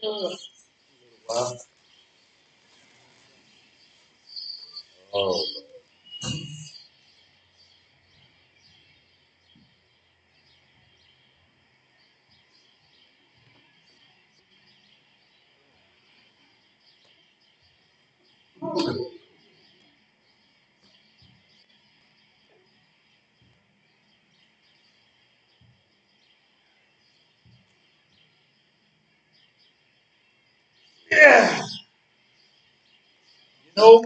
Well, oh, yeah. You know,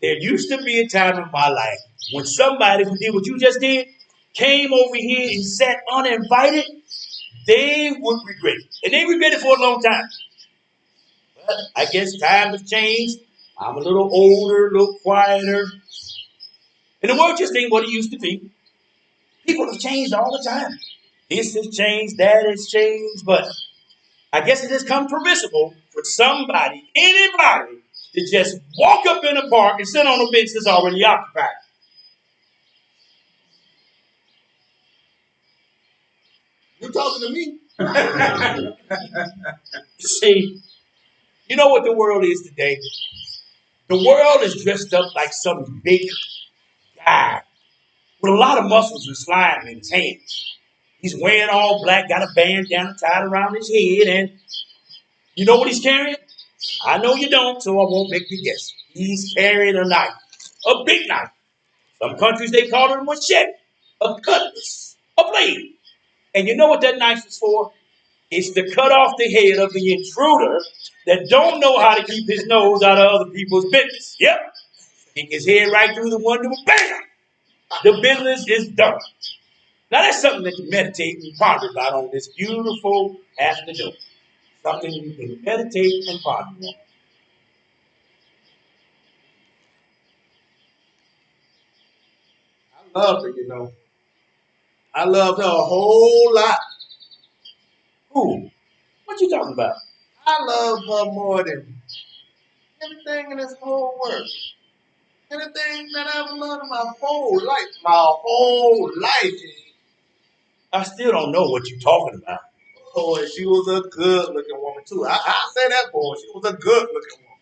there used to be a time in my life when somebody who did what you just did came over here and sat uninvited, they would regret it. And they regret it for a long time. But I guess time has changed. I'm a little older, a little quieter. And the world just ain't what it used to be. People have changed all the time. This has changed, that has changed, but I guess it has come permissible for somebody, anybody, to just walk up in a park and sit on a bench that's already occupied. You talking to me? See, you know what the world is today? The world is dressed up like some big guy with a lot of muscles and slime in his hands. He's wearing all black, got a bandana tied around his head, and you know what he's carrying? I know you don't, so I won't make you guess. He's carrying a knife, a big knife. Some countries they call it a machete, a cutlass, a blade. And you know what that knife is for? It's to cut off the head of the intruder that don't know how to keep his nose out of other people's business. Yep. Stick his head right through the window, bam! The business is done. Now that's something that you meditate and ponder about on this beautiful afternoon. Something you can meditate and ponder on. I love her, you know. I loved her a whole lot. Ooh, what you talking about? I love her more than anything in this whole world. Anything that I've loved in my whole life. My whole life. I still don't know what you're talking about. Oh, and she was a good looking woman too. I say that boy. She was a good looking woman.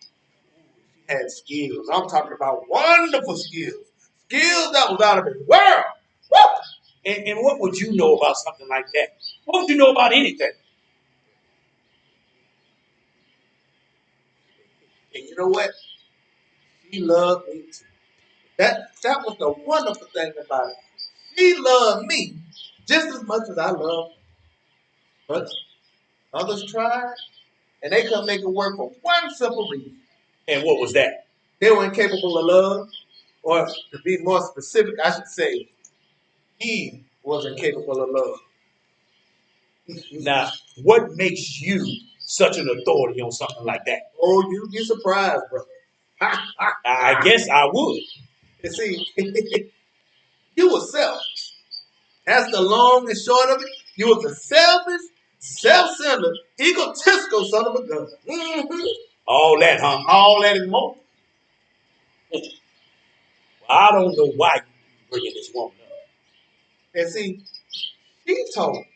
She had skills. I'm talking about wonderful skills. Skills that was out of this world. Woo! And what would you know about something like that? What would you know about anything? And you know what? She loved me too. That was the wonderful thing about it. She loved me just as much as I love her. But others tried, and they couldn't make it work for one simple reason. And what was that? They were incapable of love, or to be more specific, I should say, he was incapable of love. Now, what makes you such an authority on something like that? Oh, you'd be surprised, brother. I guess I would. You see, you were selfish. That's the long and short of it. You was a selfish, self-centered, egotistical son of a gun. Mm-hmm. All that, huh? All that and more. Well, I don't know why you keep bringing this woman up. And see, she told me.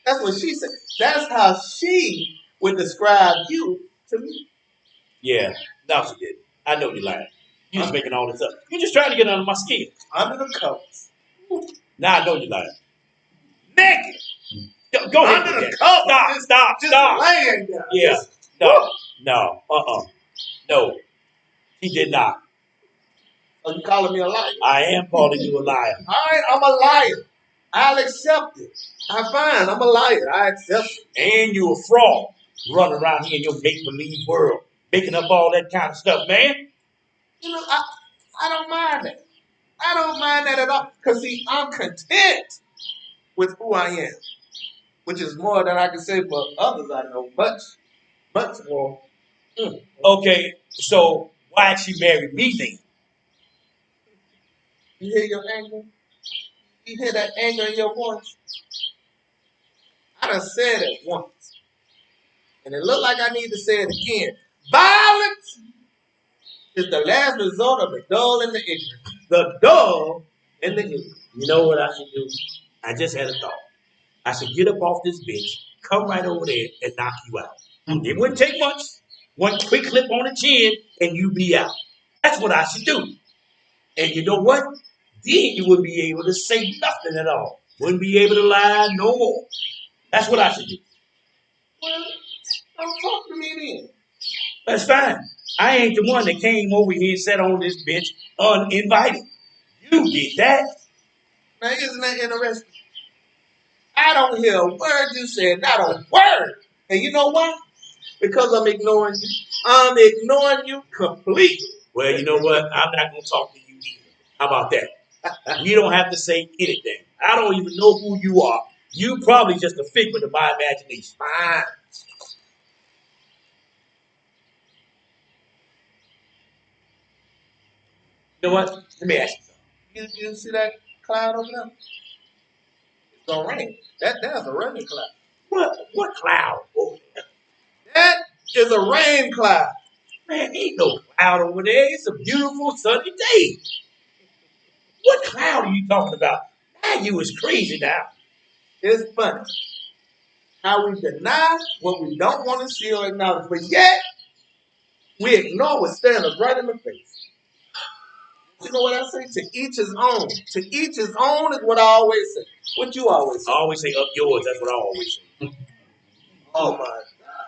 That's what she said. That's how she would describe you to me. Yeah, no, she did. I know you're lying. You just Uh, making all this up. You're just trying to get under my skin. under the covers. Now I know you're lying. Naked. Go ahead Under with the that. covers. Just Stop. laying there. Yeah. Just, No. No. No. He did not. are you calling me a liar? I am calling you a liar. All right, I'm a liar. I'll accept it. I'm fine. I'm a liar. I accept it. And you a fraud. Running around here in your make-believe world. Making up all that kind of stuff, man. You know, I don't mind that. I don't mind that at all. Because, see, I'm content with who I am, which is more than I can say for others I know. Much, much more. Mm. Okay, so why'd she marry me then? You hear your anger? You hear that anger in your voice? I done said it once. And it looked like I need to say it again. Violence is the last resort of the dull and the ignorant. The dull and the ignorant. You know what I should do? I just had a thought. I should get up off this bench, come right over there, and knock you out. It wouldn't take much. One quick clip on the chin and you be out. That's what I should do. And you know what? Then you wouldn't be able to say nothing at all. Wouldn't be able to lie no more. That's what I should do. Well, don't talk to me then. That's fine. I ain't the one that came over here and sat on this bench uninvited. You did that. Now, isn't that interesting? I don't hear a word you said, not a word. And you know what? Because I'm ignoring you. I'm ignoring you completely. Well, you know what? I'm not going to talk to you either. How about that? You don't have to say anything. I don't even know who you are. You probably just a figment of my imagination. Fine. You know what? Let me ask you something. You see that cloud over there? It's gonna rain. That's a rain cloud. What cloud? Oh, That is a rain cloud. man, ain't no cloud over there. It's a beautiful sunny day. What cloud are you talking about? Now you is crazy now. It's funny how we deny what we don't want to see or acknowledge, but yet we ignore what staring us right in the face. You know what I say? To each his own. To each his own is what I always say. What you always say. I always say up yours. That's what I always say. Oh my God.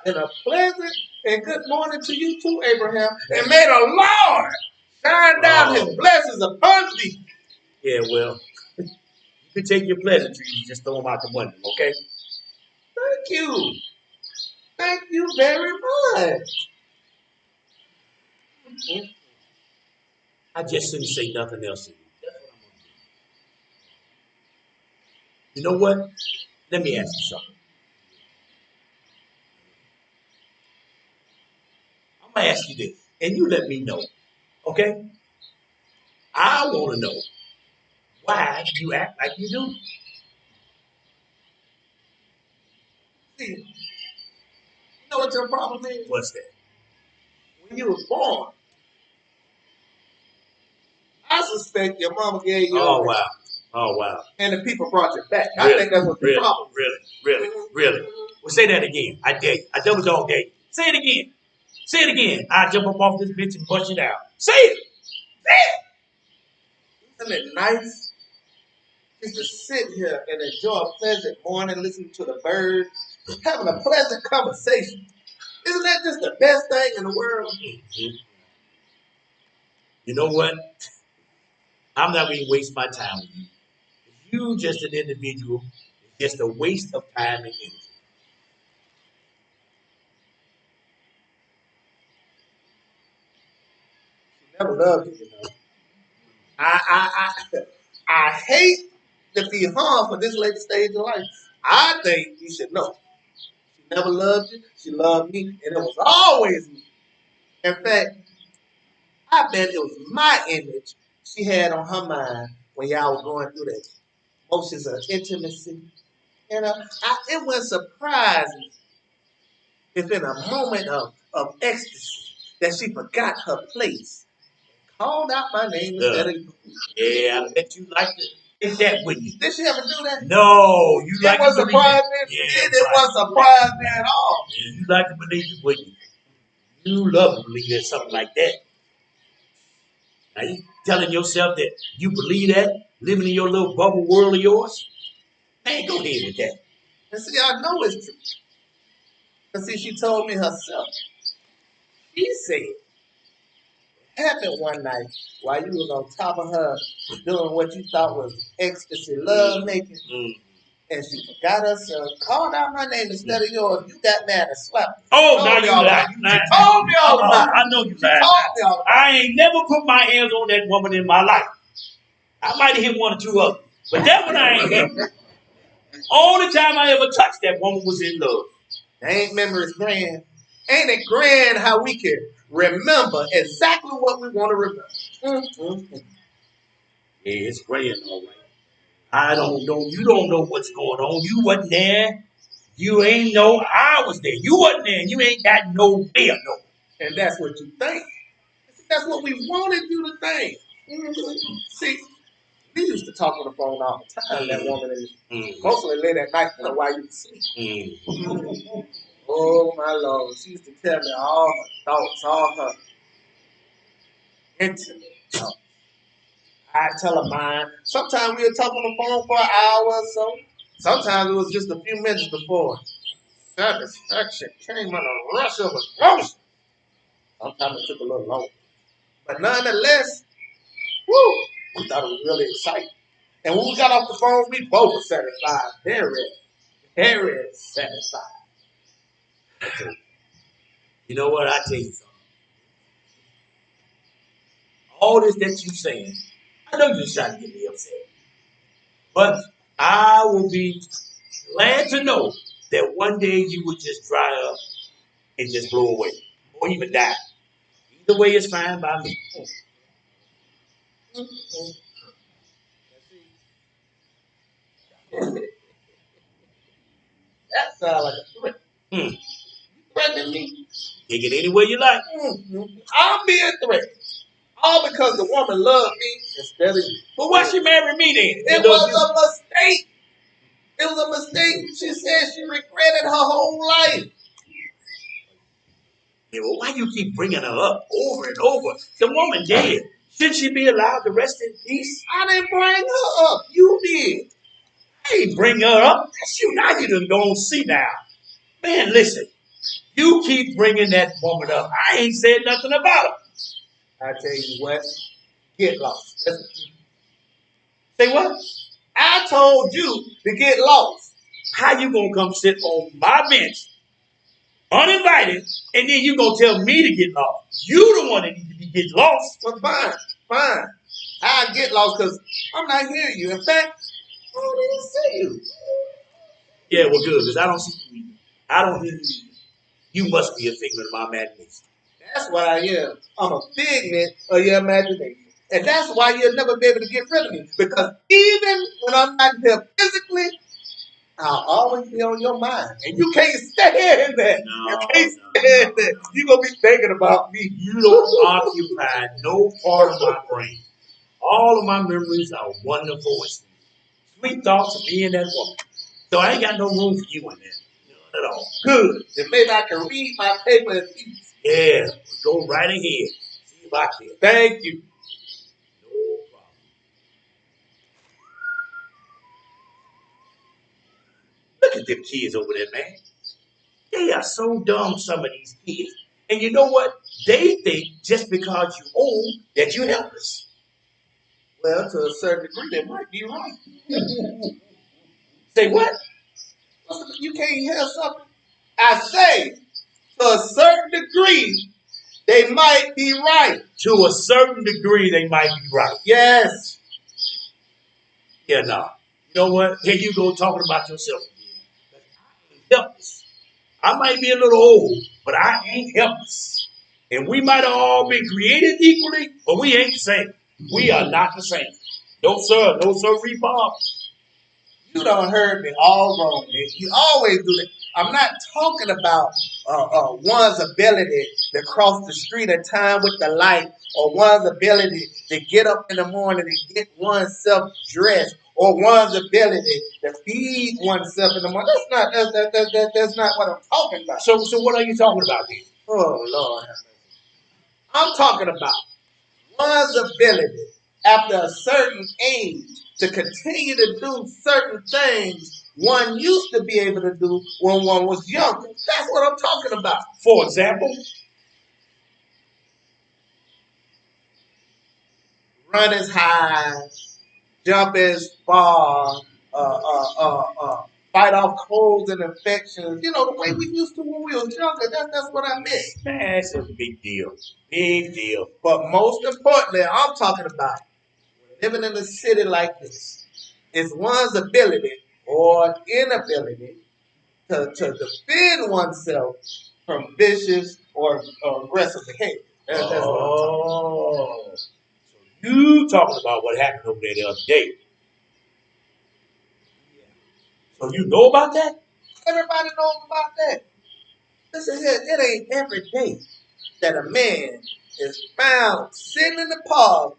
And a pleasant and good morning to you too, Abraham. And may the Lord shine down his blessings upon thee. Yeah, well, you can take your pleasantries and just throw them out the window, okay? Thank you. Thank you very much. I just shouldn't say nothing else to you. That's what I'm gonna do. You know what? Let me ask you something. I'm gonna ask you this, and you let me know, okay? I want to know why you act like you do. See, you know what your problem is? What's that? When you was born, I suspect your mama gave you Oh away. wow! Oh wow! And the people brought you back. Really? I think that's what the Really? problem Really? Really? Well, say that again. I dare you. I double dog dare you. Say it again. Say it again. I jump up off this bitch and bust it out. Say it. Say it. is. Isn't it nice just to sit here and enjoy a pleasant morning, listening to the birds, having a pleasant conversation? Isn't that just the best thing in the world? Mm-hmm. You know what? I'm not going to waste my time with you. You just an individual. It's just a waste of time and energy. She never loved you, you know. I hate to be harmed for this late stage of life. I think you should know. She never loved you. She loved me, and it was always me. In fact, I bet it was my image she had on her mind when y'all were going through the motions of intimacy. You know, it wouldn't surprise me if in a moment of ecstasy that she forgot her place, called out my name instead of you. Yeah, I bet you like to think that, wouldn't you? Did she ever do that? No, you like It to was believe surprise it. me. Yeah, It wasn't surprise me at all. Yeah, you like to believe it, wouldn't you? You love to believe in something like that. Now you telling yourself that you believe that, living in your little bubble world of yours? Man, go ahead with that. And see, I know it's true. Because see, she told me herself. She said happened one night while you was on top of her doing what you thought was ecstasy love making, and she forgot herself, called out my name instead of yours. You got mad and slapped me. Oh, now you lied. She told me all about it. I know you She lied. told me all about I ain't never put my hands on that woman in my life. I might have hit one or two others, but that one I ain't hit. Only time I ever touched that woman was in love. Ain't memories grand? Ain't it grand how we can remember exactly what we want to remember? Yeah, it's grand, all right. I don't know. You don't know what's going on. You wasn't there. You ain't know I was there. You wasn't there. You ain't got no fear, no. And that's what you think. That's what we wanted you to think. See, we used to talk on the phone all the time, that woman, and mostly late at night while you sleep. Oh my Lord. She used to tell me all her thoughts, all her intimate thoughts. I tell her mine. Sometimes we'll talk on the phone for an hour or so. Sometimes it was just a few minutes before satisfaction came in a rush of emotion. Sometimes it took a little longer. But nonetheless, woo, we thought it was really exciting. And when we got off the phone, we both were satisfied. Very satisfied. You know what? I tell you something. All this that you saying, I know you're trying to get me upset. But I will be glad to know that one day you will just dry up and just blow away. Or even die. Either way is fine by me. That sounds like a threat. Hmm. Threatening me. Take it any way you like. I'm being threatened. All because the woman loved me instead of you. But why she married me then? It was a mistake. It was a mistake. She said she regretted her whole life. Yeah, well, why you keep bringing her up over and over? The woman dead. Should she be allowed to rest in peace? I didn't bring her up. You did. I ain't bring her up. That's you. Now you done don't see now. Man, listen. You keep bringing that woman up. I ain't said nothing about her. I tell you what, get lost. Say what? I told you to get lost. How you gonna come sit on my bench uninvited and then you gonna tell me to get lost? You the one that need to be getting lost. Well, fine. I get lost because I'm not hearing you. In fact, I don't even see you. Yeah, well, good, because I don't see you either. I don't hear you either. You must be a figment of my imagination. That's what I am. I'm a figment of your imagination. And that's why you'll never be able to get rid of me. Because even when I'm not here physically, I'll always be on your mind. And you can't stay in there. You can't stay in there. You're going to be thinking about me. You don't occupy no part of my brain. All of my memories are wonderful and sweet. Sweet thoughts of me and that woman. So I ain't got no room for you in there. None at all. Good. Then maybe I can read my paper in peace. Yeah, go right ahead. See if I can. Thank you. No problem. Look at them kids over there, man. They are so dumb, some of these kids. And you know what? They think just because you old that you helpless. Well, to a certain degree, they might be right. Say what? You can't hear something? I say, to a certain degree, they might be right. To a certain degree, they might be right. Yes. Yeah, no. You know what? Here you go talking about yourself again. I ain't helpless. I might be a little old, but I ain't helpless. And we might have all been created equally, but we ain't the same. We are not the same. No, sir. No, sir, Bob. You done heard me all wrong. You always do that. I'm not talking about one's ability to cross the street in time with the light, or one's ability to get up in the morning and get oneself dressed, or one's ability to feed oneself in the morning. That's not what I'm talking about. So what are you talking about then? Oh Lord, I'm talking about one's ability after a certain age to continue to do certain things one used to be able to do when one was younger. That's what I'm talking about. For example, run as high, jump as far, fight off colds and infections. You know, the way we used to when we was younger. That's what I meant. man, that's a big deal. Big deal. But most importantly, I'm talking about living in a city like this. It's one's ability or inability to defend oneself from vicious or aggressive behavior. That's what I'm talking about. So you talking about what happened over there the other day. So you know about that? Everybody knows about that. Listen here, it ain't every day that a man is found sitting in the park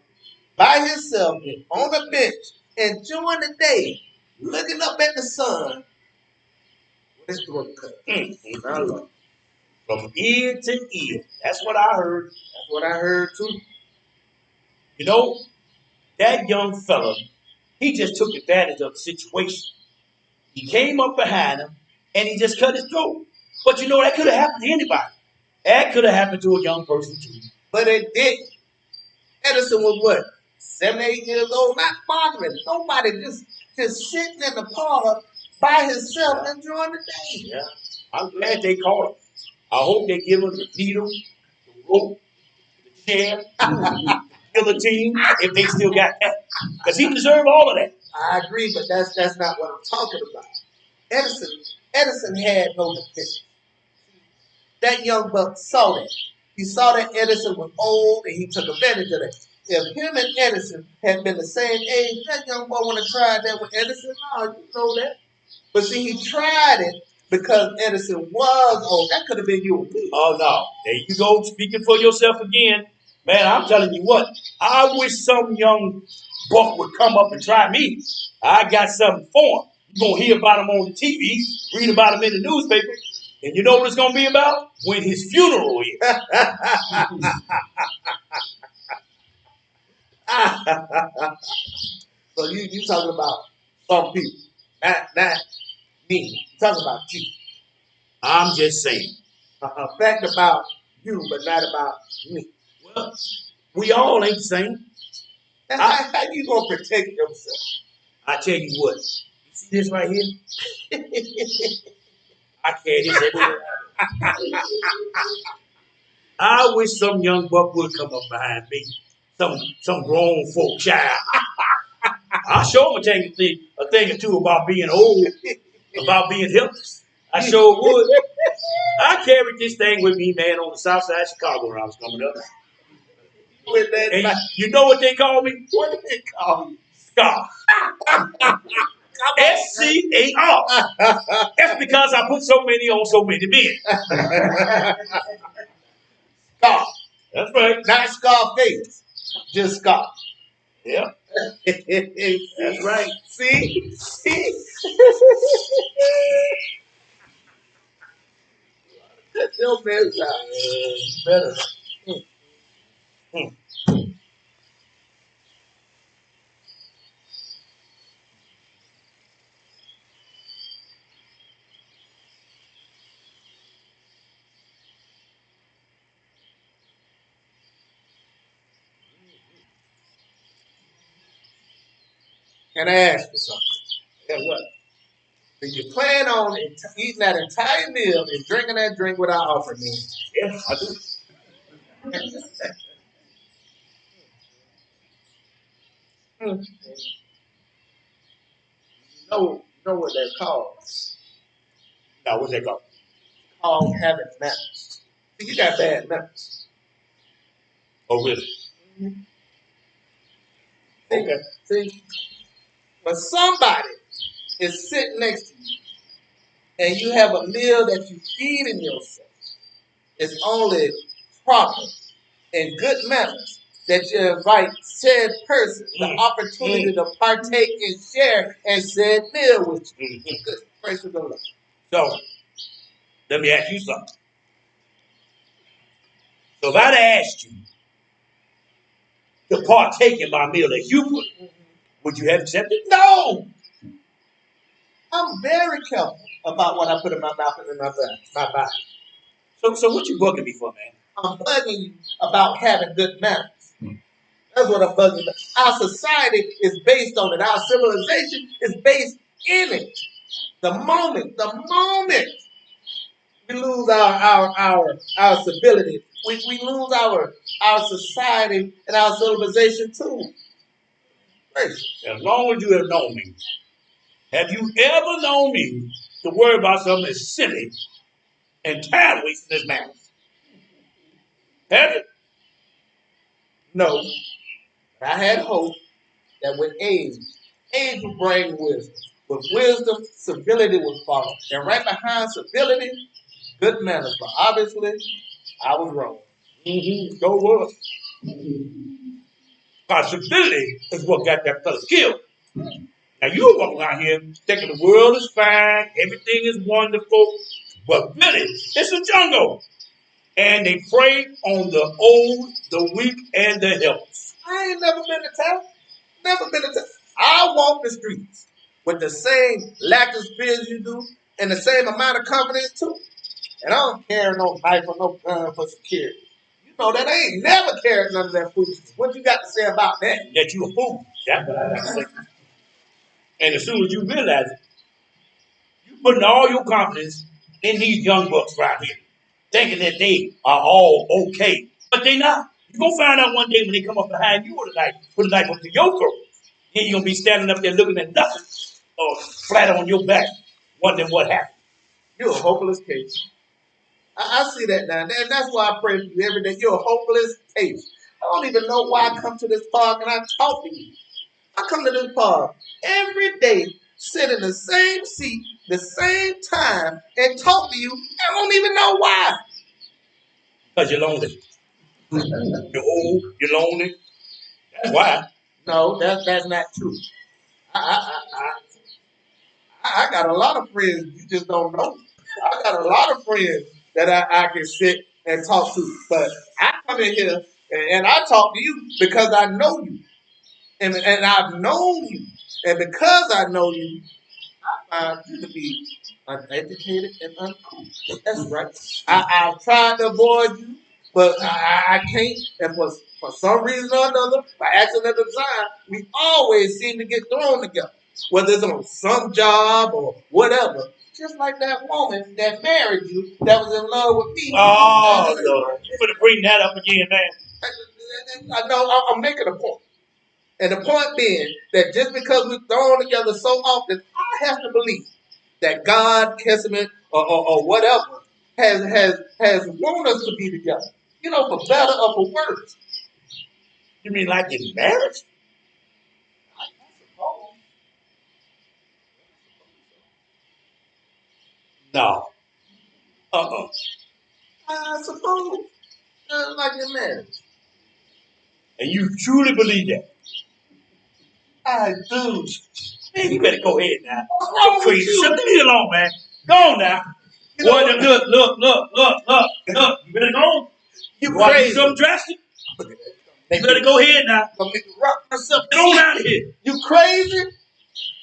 by himself on a bench enjoying the day, looking up at the sun with His throat cut. My Lord. From ear to ear. That's what I heard. That's what I heard too. You know, that young fella, he just took advantage of the situation. He came up behind him and he just cut his throat. But you know, that could have happened to anybody. That could have happened to a young person too. But it didn't. Edison was what? 7, 8 years old, not bothering nobody, just sitting in the parlor by himself enjoying the day. Yeah. I'm glad they caught him. I hope they give him the needle, the rope, the chair, the guillotine, if they still got that. Because he deserved all of that. I agree, but that's not what I'm talking about. Edison had no defense. That young buck saw that. He saw that Edison was old and he took advantage of that. If him and Edison had been the same age, that young boy would have tried that with Edison. No, you know that. But see, he tried it because Edison was old. That could have been you and me. Oh, no. There you go, speaking for yourself again. Man, I'm telling you what, I wish some young buck would come up and try me. I got something for him. You're going to hear about him on the TV, read about him in the newspaper. And you know what it's going to be about? When his funeral is. So you talking about some people, not me. I'm talking about you. I'm just saying. A fact about you, but not about me. Well, we all ain't the same. How you gonna protect yourself? I tell you what. You see this right here? I carry this everywhere. I wish some young buck would come up behind me. Some grown folk child. I sure would tell you a thing or two about being old, about being helpless. I sure would. I carried this thing with me, man, on the south side of Chicago when I was coming up. And you know what they call me? What did they call you? Scar. SCAR. That's because I put so many on so many men. Scar. That's right. Not Scarface. Just Scar. Yeah. That's right. See? That's your best out. Better. Can I ask you something? Yeah, what? Do you plan on eating that entire meal and drinking that drink without offering me? Yeah, I do. You know what they're called? Now, what's that called? Called having manners. See, you got bad manners. Oh, really? Okay. See, when somebody is sitting next to you and you have a meal that you feed in yourself, it's only proper and good manners that you invite said person the opportunity to partake and share and said meal with you. Good grace of the Lord. So, let me ask you something. So, if I'd asked you to partake in my meal that you put, would you have accepted? No! I'm very careful about what I put in my mouth and in my body. So what you bugging me for, man? I'm bugging you about having good manners. That's what I'm bugging about. Our society is based on it. Our civilization is based in it. The moment we lose our civility, we lose our society and our civilization too. As long as you have known me, have you ever known me to worry about something as silly and time wasting as matters? Have you? No. But I had hope that with age will bring wisdom. With wisdom, civility will follow. And right behind civility, good manners. But obviously, I was wrong. So was. Civility is what got that fella killed. Now you walk around here thinking the world is fine, everything is wonderful, but really, it's a jungle. And they prey on the old, the weak, and the helpless. I ain't never been to town. Never been to town. I walk the streets with the same lack of fear you do and the same amount of confidence too. And I don't carry no knife or no gun for security. You know that I ain't never carried none of that foolishness. What you got to say about that? That you a fool. That's what I got to say. And as soon as you realize it, you putting all your confidence in these young bucks right here, thinking that they are all okay. But they not. You're going to find out one day when they come up behind you with a knife up to your throat. Then you're going to be standing up there looking at nothing or flat on your back, wondering what happened. You're a hopeless case. I see that now. And that's why I pray for you every day. You're a hopeless case. I don't even know why I come to this park and I talk to you. I come to this park every day, sit in the same seat, the same time, and talk to you. I don't even know why. Because you're lonely. You're old, you're lonely. That's why. No, that's not true. I got a lot of friends you just don't know. I got a lot of friends that I can sit and talk to. But I come in here and I talk to you because I know you. And I've known you. And because I know you, I find you to be uneducated and uncool. That's right. I've tried to avoid you, but I can't. And for some reason or another, by accident or design, we always seem to get thrown together. Whether it's on some job or whatever. Just like that woman that married you that was in love with me. Oh, Lord. You're going to bring that up again, man. I know I'm making a point. And the point being that just because we're thrown together so often, I have to believe that God, Testament, or whatever has wanted us to be together. You know, for better or for worse. You mean like in marriage? No. Uh-uh. I suppose, like in marriage. And you truly believe that? I do. Man, you better go ahead now. What's wrong You're crazy. with you? Leave me alone, man. Go on now. You know Boy, what? look. You better go on. You Want to do crazy. something drastic? You Make better me, go ahead now. make me rock myself. Get on out of here. You crazy?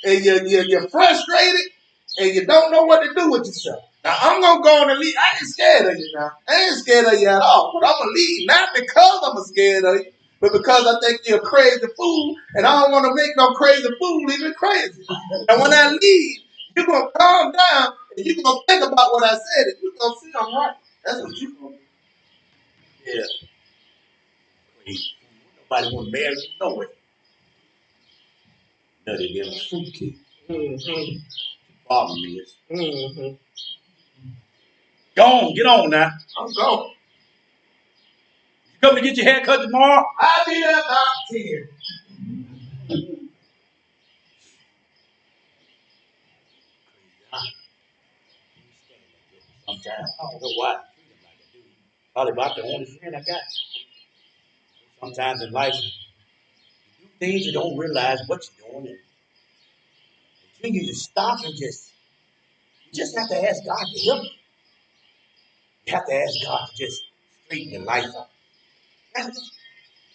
And you're frustrated and you don't know what to do with yourself. Now I'm gonna go on and leave. I ain't scared of you now. I ain't scared of you at all. But I'm gonna leave not because I'm scared of you, but because I think you're a crazy fool, and I don't want to make no crazy fool even crazy. And when I leave, you're gonna calm down and you're gonna think about what I said, and you're gonna see I'm right. That's what you're gonna do. Yeah. Crazy. Nobody want to marry you. No way. Nutty little fruitcake. Mm-hmm. Problem is. Mm-hmm. Go on. Get on now. I'm going. You come to get your hair cut tomorrow? I'll be there about 10. Sometimes. I don't know why. Probably about the only friend I got. Sometimes in life, you do things you don't realize what you're doing. And until you just stop and you just have to ask God to help you. You have to ask God to just straighten your life out.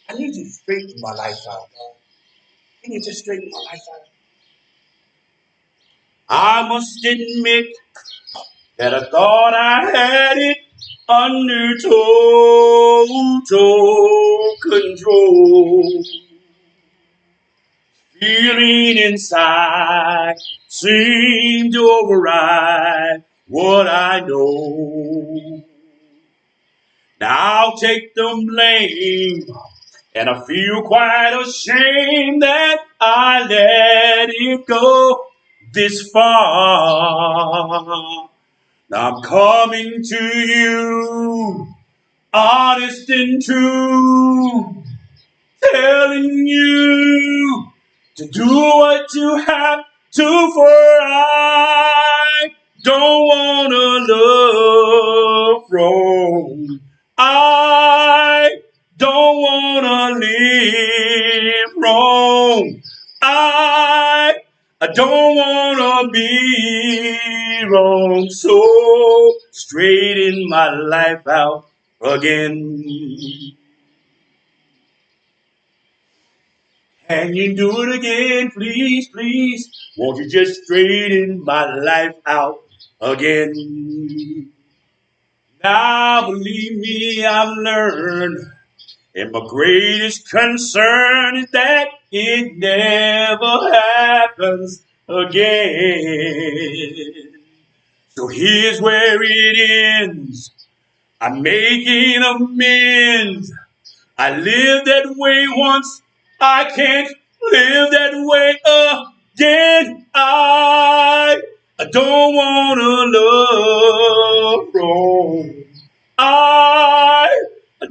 I need you to straighten my life out, God. Can you just straighten my life out? I must admit that I thought I had it under total control. Feeling inside seemed to override what I know. Now I'll take the blame, and I feel quite ashamed that I let it go this far. Now I'm coming to you, honest and true, telling you to do what you have to, for I don't want to love wrong. I don't want to live wrong. wanna be wrong, so straighten my life out again. Can you do it again, please, please? Won't you just straighten my life out again? Now, believe me, I've learned, and my greatest concern is that it never happens again. So here's where it ends. I'm making amends. I lived that way once. I can't live that way again. I don't wanna love wrong. I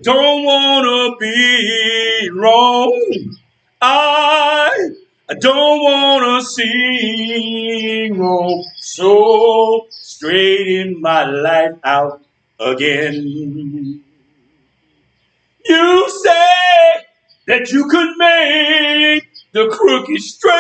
don't wanna be wrong. I don't wanna see wrong. So straighten my life out again. You say that you could make the crooked straight,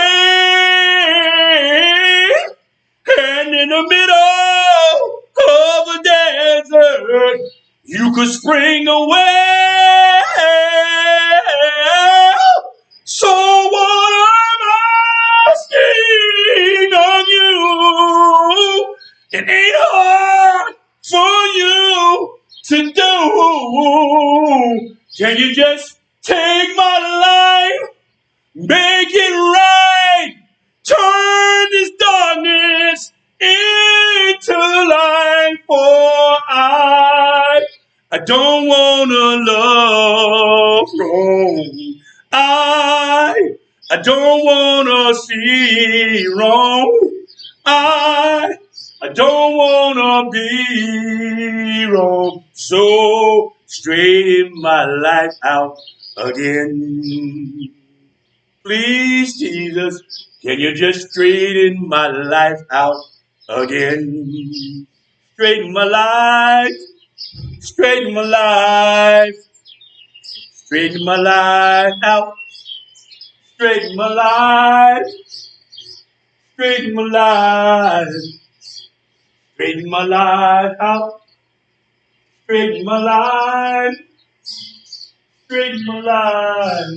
and in the middle of the desert, you could spring away. So what I'm asking of you, it ain't hard for you to do. Can you just take my life, make it right, turn this darkness into light? For I don't wanna love wrong. I don't wanna see wrong. I I don't wanna be wrong. So straighten my life out again. Please, Jesus, can you just straighten my life out again? Straighten my life, straighten my life, straighten my life out, straighten my life, straighten my life, straighten my life out, straighten my life, straighten my life,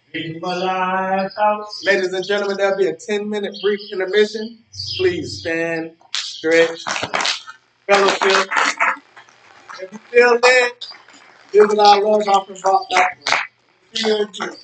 straighten my life out. Ladies and gentlemen, there'll be a 10-minute brief intermission. Please stand, stretch, fellowship. If you feel led, visit our Love Offering Box.com. See you in Jesus.